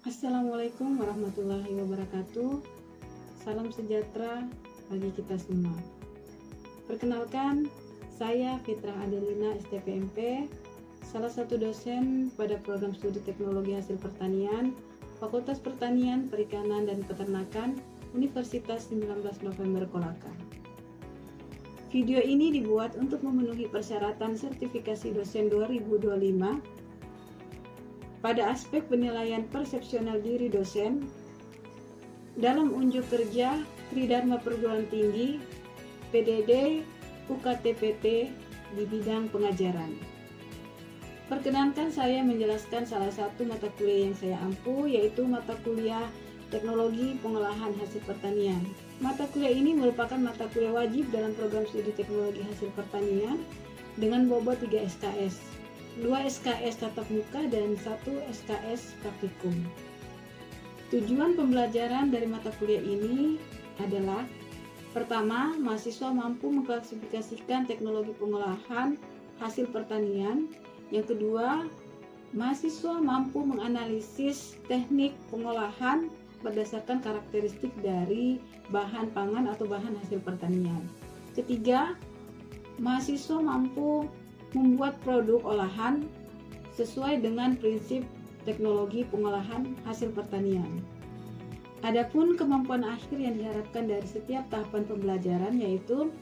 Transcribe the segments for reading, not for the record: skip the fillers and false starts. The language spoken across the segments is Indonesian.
Assalamualaikum warahmatullahi wabarakatuh. Salam sejahtera bagi kita semua. Perkenalkan, saya Fitra Adelina STPMP, salah satu dosen pada program studi teknologi hasil pertanian, Fakultas Pertanian, Perikanan, dan Peternakan, Universitas 19 November Kolaka. Video ini dibuat untuk memenuhi persyaratan sertifikasi dosen 2025 pada aspek penilaian persepsional diri dosen dalam unjuk kerja Tridharma Perguruan Tinggi PDD UKT-PT di bidang pengajaran. Perkenankan saya menjelaskan salah satu mata kuliah yang saya ampu, yaitu mata kuliah Teknologi Pengolahan Hasil Pertanian. Mata kuliah ini merupakan mata kuliah wajib dalam program studi Teknologi Hasil Pertanian dengan bobot 3 SKS, 2 SKS tatap muka dan 1 SKS praktikum. Tujuan pembelajaran dari mata kuliah ini adalah: pertama, mahasiswa mampu mengklasifikasikan teknologi pengolahan hasil pertanian. Yang kedua, mahasiswa mampu menganalisis teknik pengolahan berdasarkan karakteristik dari bahan pangan atau bahan hasil pertanian. Ketiga, mahasiswa mampu membuat produk olahan sesuai dengan prinsip teknologi pengolahan hasil pertanian. Adapun kemampuan akhir yang diharapkan dari setiap tahapan pembelajaran yaitu: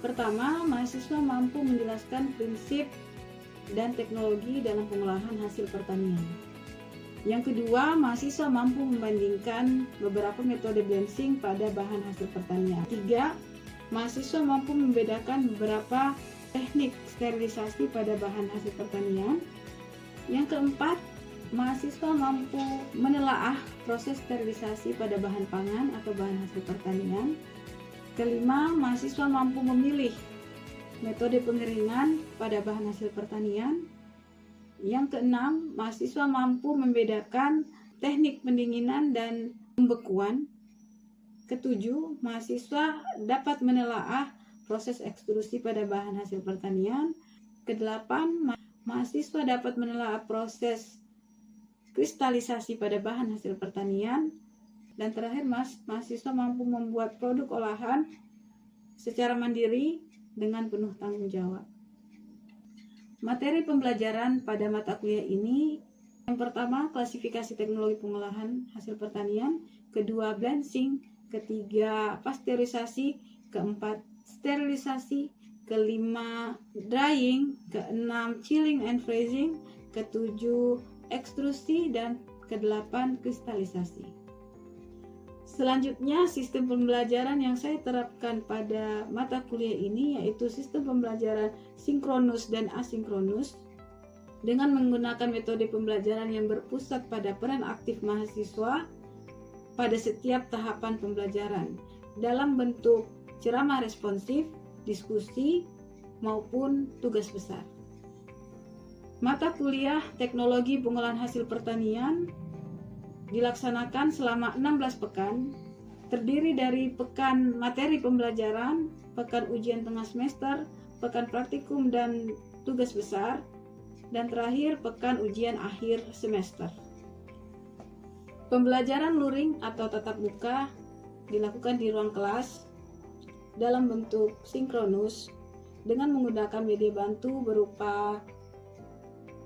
pertama, mahasiswa mampu menjelaskan prinsip dan teknologi dalam pengolahan hasil pertanian. Yang kedua, mahasiswa mampu membandingkan beberapa metode blending pada bahan hasil pertanian. Tiga, mahasiswa mampu membedakan beberapa teknik sterilisasi pada bahan hasil pertanian. Yang keempat, mahasiswa mampu menelaah proses sterilisasi pada bahan pangan atau bahan hasil pertanian. Kelima, mahasiswa mampu memilih metode pengeringan pada bahan hasil pertanian. Yang keenam, mahasiswa mampu membedakan teknik pendinginan dan pembekuan. Ketujuh, mahasiswa dapat menelaah proses ekstrusi pada bahan hasil pertanian. Kedelapan, mahasiswa dapat menelaah proses kristalisasi pada bahan hasil pertanian. Dan terakhir, mahasiswa mampu membuat produk olahan secara mandiri dengan penuh tanggung jawab. Materi pembelajaran pada mata kuliah ini: yang pertama, klasifikasi teknologi pengolahan hasil pertanian. Kedua, blending. Ketiga, pasteurisasi. Keempat, sterilisasi. Kelima, drying. Keenam, chilling and freezing. Ketujuh, ekstrusi. Dan kedelapan, kristalisasi. Selanjutnya, sistem pembelajaran yang saya terapkan pada mata kuliah ini yaitu sistem pembelajaran sinkronus dan asinkronus dengan menggunakan metode pembelajaran yang berpusat pada peran aktif mahasiswa pada setiap tahapan pembelajaran dalam bentuk ceramah responsif, diskusi, maupun tugas besar. Mata kuliah Teknologi Pengolahan Hasil Pertanian dilaksanakan selama 16 pekan, terdiri dari pekan materi pembelajaran, pekan ujian tengah semester, pekan praktikum dan tugas besar, dan terakhir pekan ujian akhir semester. Pembelajaran luring atau tatap muka dilakukan di ruang kelas dalam bentuk sinkronus dengan menggunakan media bantu berupa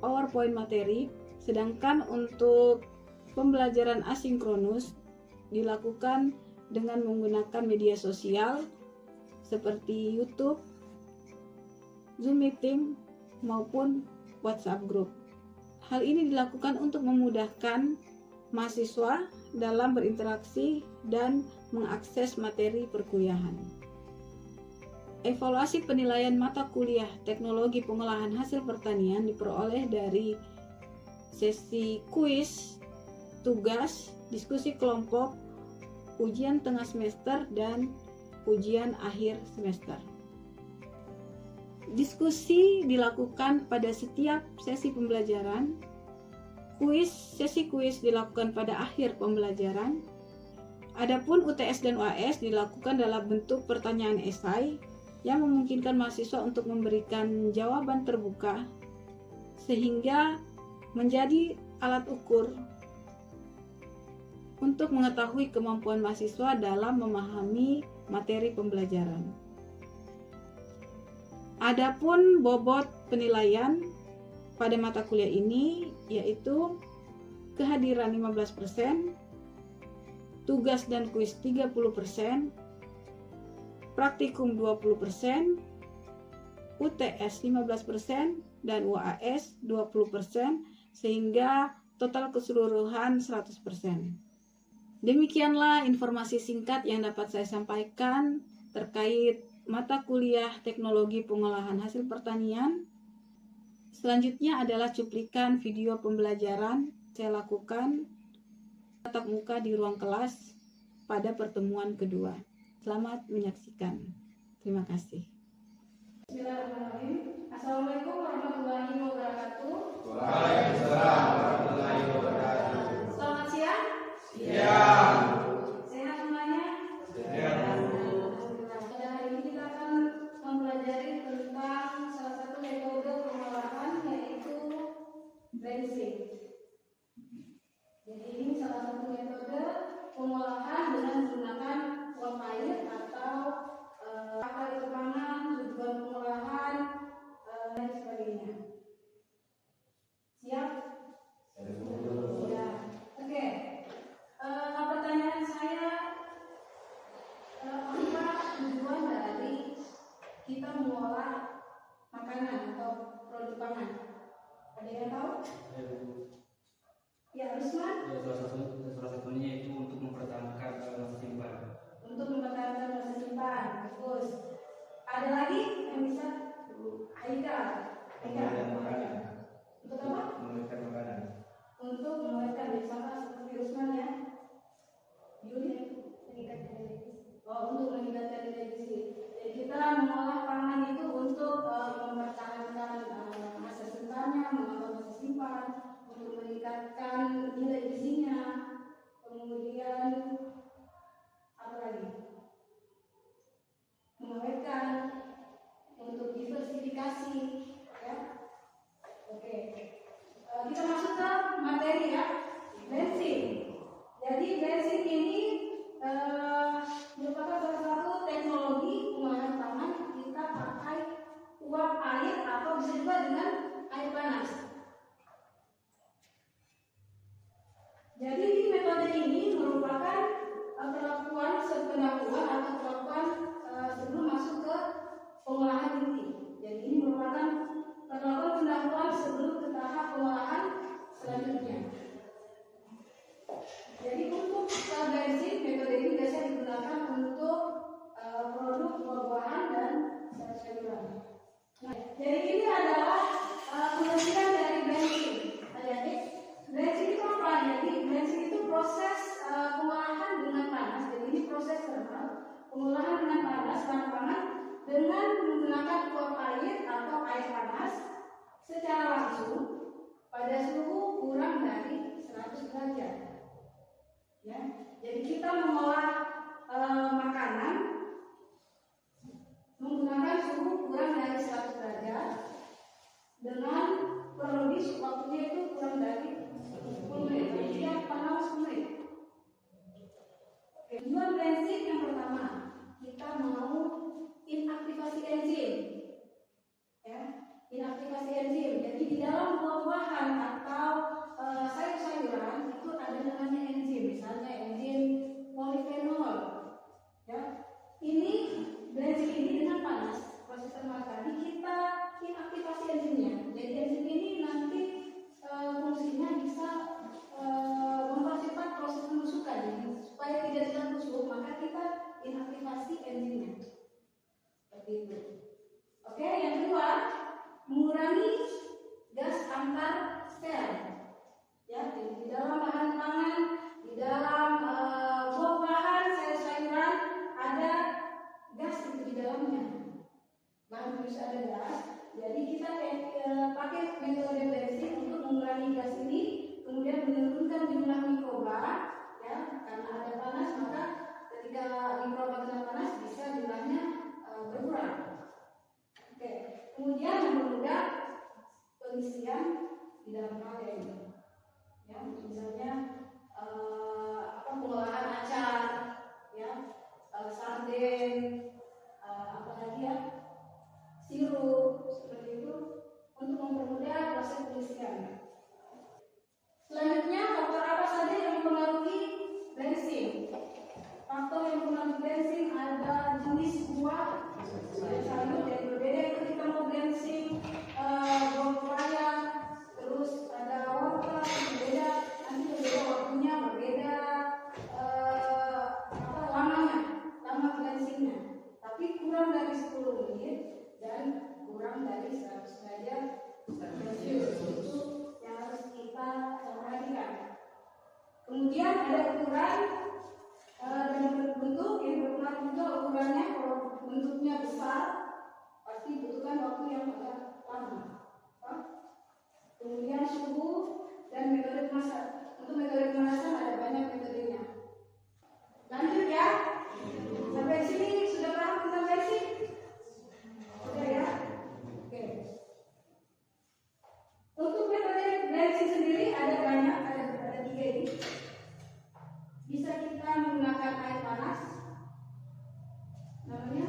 PowerPoint materi, sedangkan untuk pembelajaran asinkronus dilakukan dengan menggunakan media sosial seperti YouTube, Zoom Meeting, maupun WhatsApp Group. Hal ini dilakukan untuk memudahkan mahasiswa dalam berinteraksi dan mengakses materi perkuliahan. Evaluasi penilaian mata kuliah Teknologi Pengolahan Hasil Pertanian diperoleh dari sesi kuis, tugas, diskusi kelompok, ujian tengah semester, dan ujian akhir semester. Diskusi dilakukan pada setiap sesi pembelajaran. Sesi kuis dilakukan pada akhir pembelajaran. Adapun UTS dan UAS dilakukan dalam bentuk pertanyaan esai yang memungkinkan mahasiswa untuk memberikan jawaban terbuka sehingga menjadi alat ukur untuk mengetahui kemampuan mahasiswa dalam memahami materi pembelajaran. Adapun bobot penilaian pada mata kuliah ini yaitu kehadiran 15%, tugas dan kuis 30%, praktikum 20%, UTS 15%, dan UAS 20%, sehingga total keseluruhan 100%. Demikianlah informasi singkat yang dapat saya sampaikan terkait mata kuliah Teknologi Pengolahan Hasil Pertanian. Selanjutnya adalah cuplikan video pembelajaran saya lakukan tatap muka di ruang kelas pada pertemuan kedua. Selamat menyaksikan. Terima kasih. Bismillahirrahmanirrahim. Assalamualaikum warahmatullahi wabarakatuh. Waalaikumsalam warahmatullahi wabarakatuh. Selamat siang. Siang. Sehat semuanya? Sehat. Alhamdulillah. Pada hari ini kita akan mempelajari tentang salah satu metode pengolahan yaitu blending. Jadi ini salah satu metode pengolahan dengan menggunakan uap air atau akar kepangan, tujuan pengolahan dan sebagainya. Siap? Ya. Oke. Pertanyaan saya, apa tujuan dari kita mengolah makanan atau produk pangan? Ada yang tahu? Ya, Rusman? Ya, salah satunya itu untuk mempertahankan masa simpan. Untuk mempertahankan masa simpan. Bagus. Ada lagi yang bisa? Aika. Mengawetkan makanan. Untuk apa? Mengawetkan makanan. Untuk mengawetkan sama seperti Rusman ya. Yuli? Untuk meningkatkan nilai gizi. Jadi kita mengolah pangan itu untuk mempertahankan masa simpannya, menambah masa simpan, untuk meningkatkan nilai gizinya, kemudian apa lagi? Mengawetkan, untuk diversifikasi, ya. Oke. Kita masuk ke materi ya, bensin. Jadi bensin ini merupakan salah satu teknologi pengolahan pangan. Kita pakai uap air atau bisa juga dengan air panas. Jadi metode ini merupakan perlakuan atau perlakuan sebelum masuk ke pengolahan inti. Jadi ini merupakan perlakuan pendahuluan sebelum ke tahap pengolahan selanjutnya. Jadi untuk bensin, metode ini biasanya digunakan untuk produk buah-buahan dan sayur-sayuran. Nah, jadi ini adalah penelitian dari bensin. Adik-adik, bensin itu apa? Jadi bensin itu proses pengolahan dengan panas. Jadi ini proses termal, pengolahan dengan panas bahan pangan dengan menggunakan uap air atau air panas secara langsung pada suhu kurang dari 100 derajat. Ya, jadi kita mengolah makanan menggunakan suhu kurang dari 100 derajat dengan kurang lebih waktunya itu kurang dari 10 menit. Jadi panas 10 menit. Tujuan bensin yang pertama, kita mau inaktivasi enzim. Ya, inaktivasi enzim. Jadi di dalam buah-buahan atau sayur-sayuran itu ada namanya enzim, misalnya enzim polifenol. Ya, ini bensin ini dengan panas proses termal tadi kita inaktivasi enzimnya. Jadi enzim ini nanti fungsinya bisa mempercepat proses penusukan. Jadi supaya tidak cepat busuk, maka kita inaktivasi enzimnya. Seperti itu. Oke, yang kedua, mengurangi gas antar sel. Ya, jadi di dalam bahan pangan, di dalam buah-buahan, sayur-sayuran ada gas itu di dalamnya. Bahan bisa ada gas. Jadi kita pakai metode bensin untuk mengurangi gas ini, kemudian menurunkan jumlah mikroba. Ya, karena ada panas, maka ketika mikroba kena panas bisa jumlahnya berkurang. Oke, kemudian mempermudah pengisian di dalam kaleng. Ya, misalnya pengolahan acar, ya, sarden, apalagi ya, sirup seperti itu untuk mempermudah proses pengisian. Selanjutnya, faktor apa saja yang mempengaruhi bensin? Faktor yang mempengaruhi bensin ada jenis buah dan sayur yang berbeda. Ketika mau bensin buah pepaya, terus ada wortel yang berbeda, nanti berbeda waktunya, berbeda lama bensinnya. Tapi kurang dari 10 menit dan kurang dari 100 derajat Celcius itu yang harus kita perhatikan. Kemudian ada ukuran dan bentuk yang berpengaruh juga ukurannya. Kalau bentuknya besar pasti butuhkan waktu yang agak lama. Kemudian suhu dan metode pemasak. Untuk metode pemasakan ada banyak metodenya. Lanjut ya. Sampai sini sudah paham tentang bensin? Sudah ya? Oke. Untuk metode bensin sendiri ada banyak, ada 3 ini. Bisa kita menggunakan air panas, namanya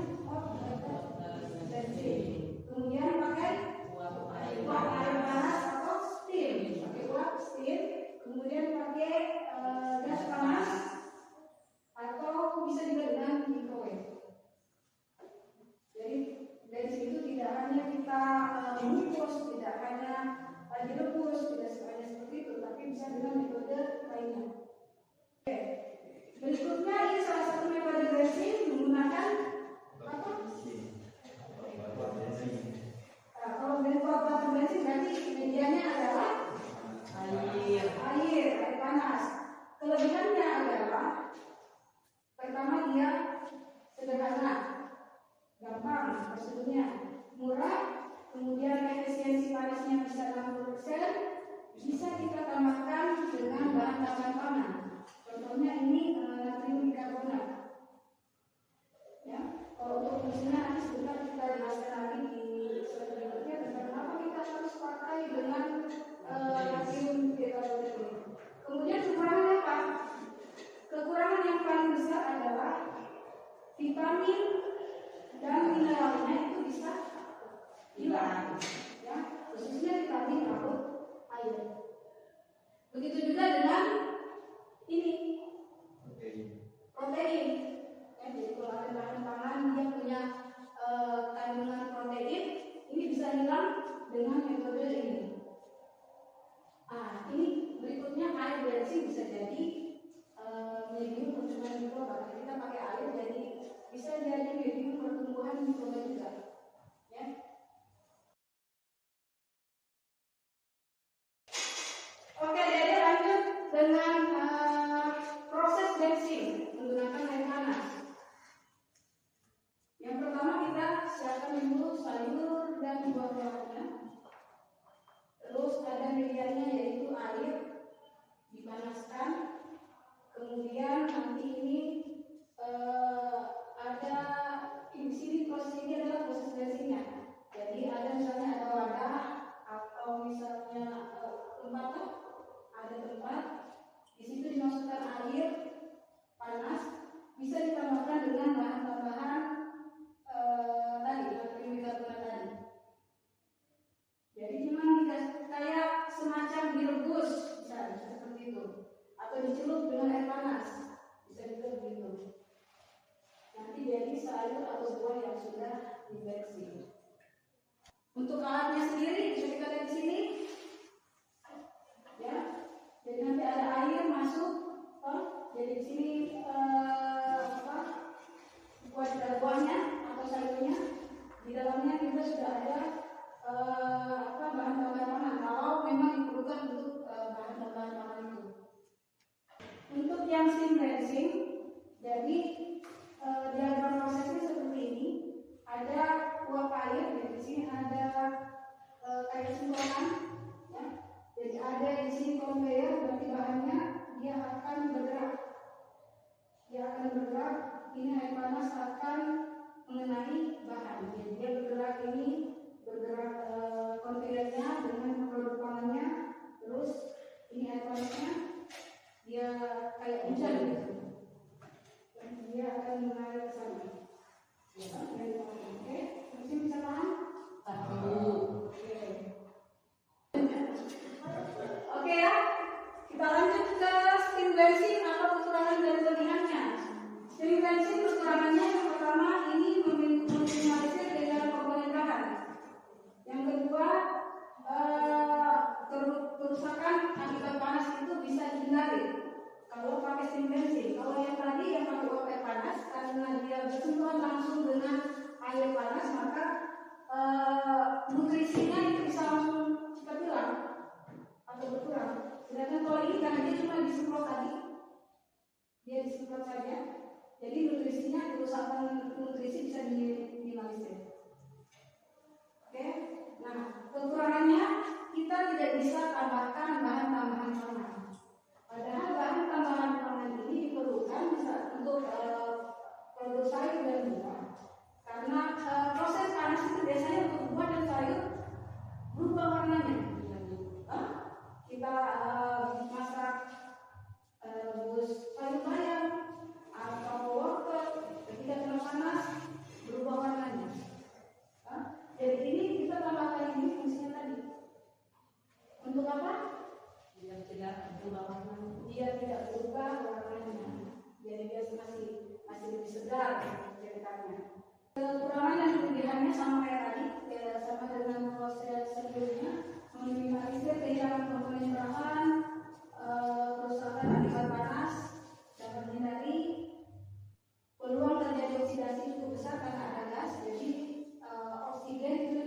bensin. Kemudian pakai uap air panas atau steam, pakai uap steam. Kemudian pakai gas panas atau bisa juga dengan microwave. Jadi bensin itu tidak hanya kita mengukus, tidak hanya direbus, tidak hanya seperti itu, tapi bisa dengan metode lainnya. Oke. Berikutnya ini salah satu metode bensin menggunakan apa? Kalau buat bensin berarti medianya adalah air panas. Kelebihannya adalah pertama dia sederhana, gampang prosedurnya, murah, kemudian efisiensi panasnya bisa 60%, bisa kita tambahkan dengan bahan tambahan pangan. Contohnya ini natrium bikarbonat. Ya, kalau untuk fungsinya nanti sebentar kita jelaskan lagi di slide berikutnya tentang kenapa kita harus pakai dengan natrium bikarbonat ini. Kemudian kekurangannya apa? Kekurangan yang paling besar adalah vitamin dan mineralnya itu bisa hilang, ya, khususnya vitamin laut air. Begitu juga dengan ini protein. Ya, jadi kalau ada bahan pangan dia punya kandungan protein, ini bisa hilang dengan metode ini. Ini berikutnya air bensin bisa jadi medium pertumbuhan mikroba. Kita pakai air jadi bisa jadi medium pertumbuhan mikroba juga. Ya. Oke, jadi lanjut dengan proses bensin menggunakan air panas. Yang pertama kita siapkan dulu sayur dan buah-buahnya. Terus ada medianya yaitu air dipanaskan. Kemudian nanti ini ada di sini proses ini adalah proses bensinnya. Jadi ada misalnya ada wadah atau misalnya tempat, ada tempat di situ dimasukkan air panas, bisa ditambahkan dengan bahan tambahan tadi natrium bikarbonat tadi. Jadi cuma kayak semacam direbus, bisa seperti itu, atau dicelup dengan air panas, bisa juga begitu. Nanti jadi sayur atau buah yang sudah dibensin. Untuk alatnya sendiri bisa kita lihat di sini, ya. Jadi nanti ada air masuk, jadi di sini buahnya atau sayurnya, di dalamnya juga sudah ada bahan tambahan pangan kalau memang diperlukan untuk bahan tambahan pangan itu. Untuk yang steam bensin, jadi diagram prosesnya seperti ini. Ada uap air, di sini ada kayak singkongan, ya. Jadi ada di sini conveyor, berarti bahannya dia akan bergerak. Ini air panas akan mengenai bahan. Jadi dia bergerak konveyornya dengan produk pangannya. Terus ini air panasnya dia kayak hujan gitu. Kita lanjut ke steam bensin atau kekurangan dan kelebihannya. Steam bensin kekurangannya yang pertama ini meminimalisir dengan komponen bahan. Yang kedua, kerusakan akibat panas itu bisa dihindari kalau pakai steam bensin. Kalau yang tadi yang pakai uap air panas, karena dia bersentuhan langsung dengan air panas, maka nutrisinya itu bisa langsung cepat hilang atau berkurang. Sedangkan kalau ini karena dia cuma disemprot tadi, dia disemprot saja, jadi nutrisinya, kerusakan nutrisi bisa diminimalisir. Oke, nah kekurangannya kita tidak bisa tambahkan bahan tambahan pangan. Padahal bahan tambahan pangan ini diperlukan bisa untuk produk sayur dan buah. Karena proses panas itu biasanya untuk buah dan sayur berubah warnanya. Kita masak rebus sayur bayam atau wortel, ketika kena panas berubah warnanya. Jadi ini kita tambahkan ini fungsinya tadi. Untuk apa? Biar tidak berubah warnanya. Dia tidak berubah warnanya. Jadi dia masih lebih segar ceritanya. Kekurangan dan kelebihannya sama kayak tadi, sama dengan proses sebelumnya, meminimalisir kehilangan komponen bahan, kerusakan akibat panas, dapat dihindari, peluang terjadi oksidasi cukup besar karena ada gas, jadi oksigen itu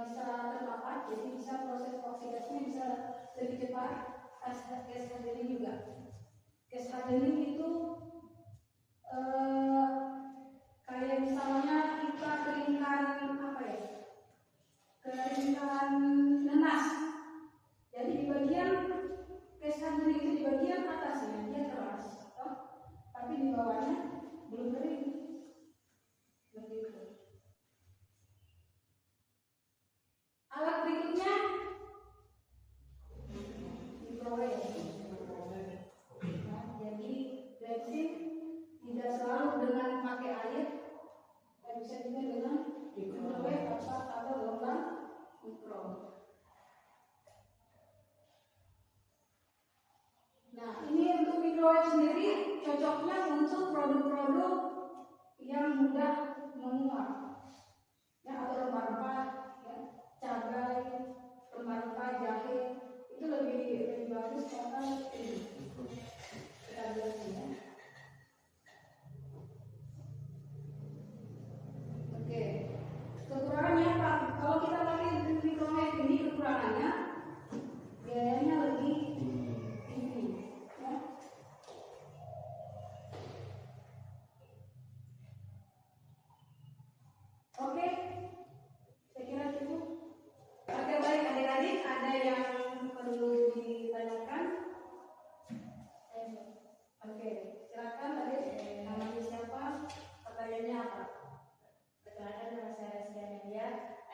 bisa terdapat, jadi bisa proses oksidasinya bisa lebih cepat. Gas hardening juga. Gas hardening itu kayak misalnya kita keringkan keringkan nanas. Jadi di bagian gas hardening itu di bagian atasnya dia keras, tapi di bawahnya belum kering. Begitu. Alat berikutnya microwave. Jadi bensin tidak selalu dengan pakai air, bisa juga dengan microwave atau gelombang mikro. Nah, ini untuk microwave sendiri cocoknya untuk produk-produk yang mudah menguap, ya, atau rempah-rempah, ya, cabai, rempah-rempah, jahe, itu lebih bagus karena ini kita lihat ya. Oke, kekurangannya apa? Kalau kita pakai microwave ini kekurangannya biayanya lebih tinggi, ya. Oke, saya kira cukup. Oke, baik adik-adik, ada yang perlu ditanyakan? Oke, silakan adik. Namanya siapa? Pertanyaannya apa? Perkenalkan, nama saya Rizky Media.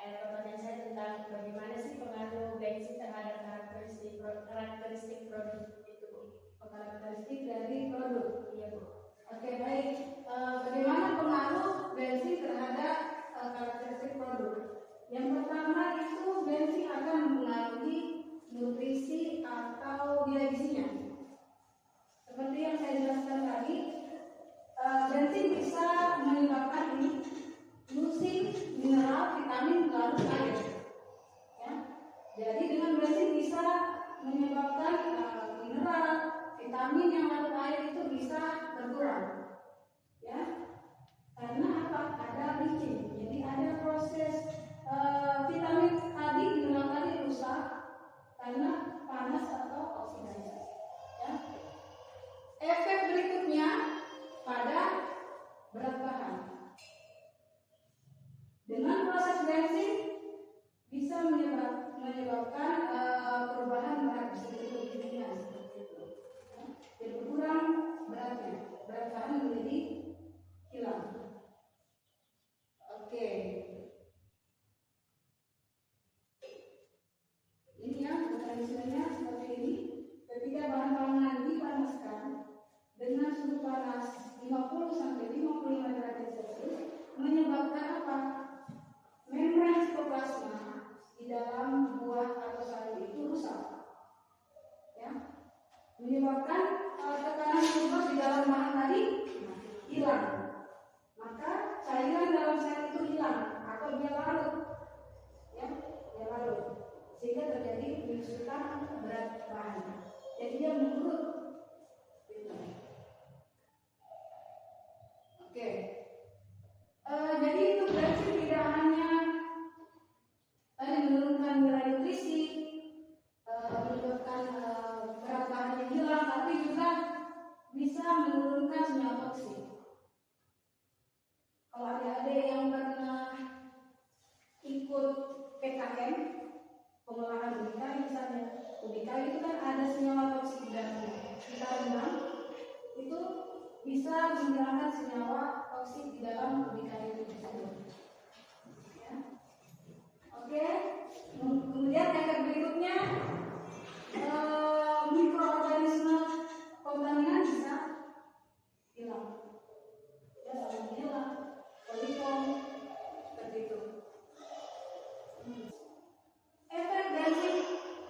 Pertanyaan saya tentang bagaimana sih pengaruh bensin terhadap karakteristik produk itu, Bu? Karakteristik dari produk. Iya, Bu. Oke, baik. Bagaimana pengaruh bensin terhadap karakteristik produk? Yang pertama itu bensin akan mempengaruhi nutrisi atau nilai gizinya. Seperti yang saya jelaskan tadi, bensin bisa menyebabkan ini nutrisi, mineral, vitamin, lalu air. Ya. Jadi dengan bensin bisa menyebabkan mineral, vitamin yang larut air itu bisa berkurang. Ya. Karena apa? Ada leaching. Jadi ada proses vitamin tadi, mineral tadi rusak karena panas atau oksidasi. Ya. Efek berikutnya pada berat bahan. Dengan proses bensin bisa menyebabkan perubahan berat tubuhnya seperti itu. Jadi berkurang beratnya, berat bahan menjadi hilang. Oke. Ini ya mekanismenya seperti ini. Ketika bahan pangan dipanaskan dengan suhu panas 50 sampai 55 derajat Celcius, menyebabkan apa? Membran sitoplasma di dalam buah atau sayur menyebabkan tekanan sulfur di dalam bahan tadi hilang. Maka cairan dalam sel itu hilang atau dia larut, ya, dia larut, sehingga terjadi penyusutan berat bahan. Jadi dia mengurut. Gitu. Oke. Jadi itu berarti tidak hanya menurunkan nilai nutrisi, menyebabkan berat bahan yang hilang, tapi juga bisa menurunkan senyawa toksik. Kalau adik-adik yang pernah ikut PKM, pengolahan ubi kayu misalnya, ubi kayu itu kan ada senyawa toksik di dalamnya. Kita rendam, itu bisa menghilangkan senyawa toksik di dalam ubi kayu itu tersebut. Ya. Oke, kemudian yang berikutnya, mikroorganisme kontaminan bisa hilang. Ya, salmonella, coliform, seperti itu. Efek dari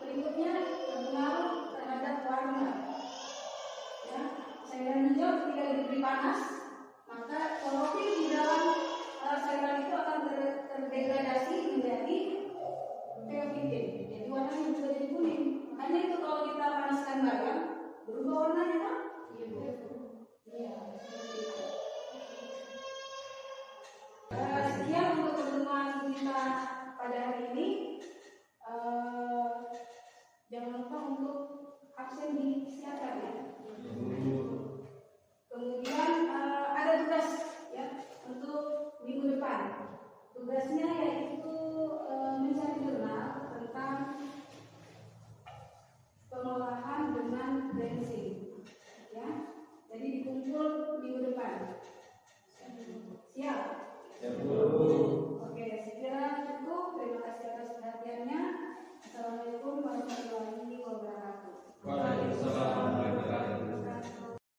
berikutnya berpengaruh terhadap warna. Ya, cairan hijau ketika diberi panas, maka klorofil di dalam cairan itu akan terdegradasi menjadi keokitin. Jadi warnanya juga jadi kuning. Makanya itu kalau kita panaskan bayam, berubah warnanya kan? Iya. Sekian untuk pertemuan kita pada hari ini. Jangan lupa untuk absen disiapkan ya. Kemudian ada tugas ya untuk minggu depan. Tugasnya yaitu mencari jurnal tentang